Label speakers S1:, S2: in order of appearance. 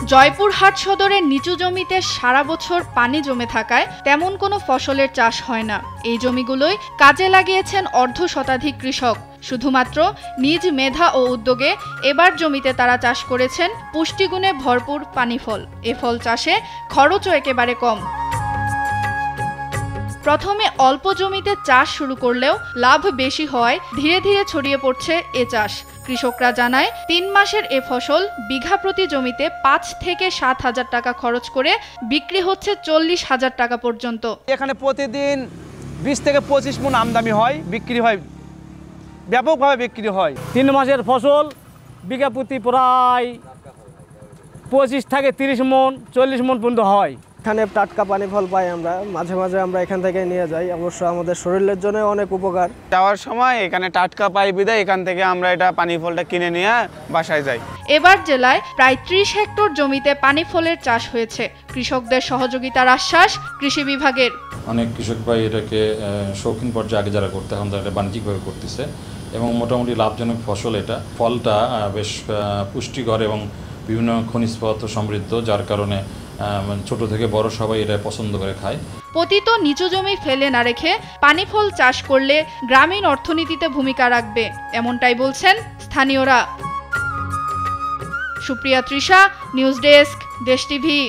S1: জয়পুরহাট সদরের নিচু জমিতে সারা বছর পানি জমে থাকায় তেমন কোনো ফসলের চাষ হয় না। এই জমিগুলোই কাজে লাগিয়েছেন অর্ধ শতাধিক কৃষক। শুধুমাত্র নিজ মেধা ও উদ্যোগে এবার জমিতে তারা চাষ করেছেন পুষ্টিগুণে ভরপুর পানিফল। এ ফল চাষে খরচও একেবারে কম। প্রথমে অল্প জমিতে চাষ শুরু করলেও লাভ বেশি হয় ধীরে ধীরে ছড়িয়ে পড়ছে এ চাষ। কৃষকরা জানায় ৩ মাসের এ ফসল বিঘা প্রতি জমিতে ৫ থেকে ৭ হাজার টাকা খরচ করে বিক্রি হচ্ছে ৪০,০০০ টাকা পর্যন্ত।
S2: এখানে প্রতিদিন ২০ থেকে ২৫ মণ আমদানি হয়, বিক্রি হয়, ব্যাপকভাবে বিক্রি হয়।
S3: ৩ মাসের ফসল বিঘা প্রতি প্রায় ২৫ থেকে ৩০ মণ ৪০ মণ পর্যন্ত হয়।
S4: এখানে টাটকা পানি ফল পাই আমরা, মাঝে মাঝে আমরা এখান থেকে নিয়ে যাই। অবশ্য আমাদের শরীরের জন্য অনেক উপকার।
S5: যাওয়ার সময় এখানে টাটকা পাই বিদায় এখান থেকে আমরা এটা পানি ফলটা কিনে নিয়ে বাসায় যাই।
S1: এবার জেলায় প্রায় ৩০ হেক্টর জমিতে পানি ফলের চাষ হয়েছে। কৃষকদের সহযোগিতার আশ্বাস কৃষি বিভাগের।
S6: অনেক কৃষক ভাই এটাকে শৌখিন পর্যায়ে আগে যারা করতে এখন তারা বাণিজ্যিকভাবে করতেছে এবং মোটামুটি লাভজনক ফসল। এটা ফলটা বেশ পুষ্টিকর এবং বিভিন্ন খনিজ পদার্থ সমৃদ্ধ, যার কারণে ছোট থেকে বড় সবাই এটা পছন্দ করে খায়।
S1: পতিত নিচু জমি ফেলে না রেখে পানি ফল চাষ করলে গ্রামীণ অর্থনীতিতে ভূমিকা রাখবে, এমনটাই বলছেন স্থানীয়রা। সুপ্রিয়া তৃষা, নিউজ ডেস্ক, দেশ টিভি।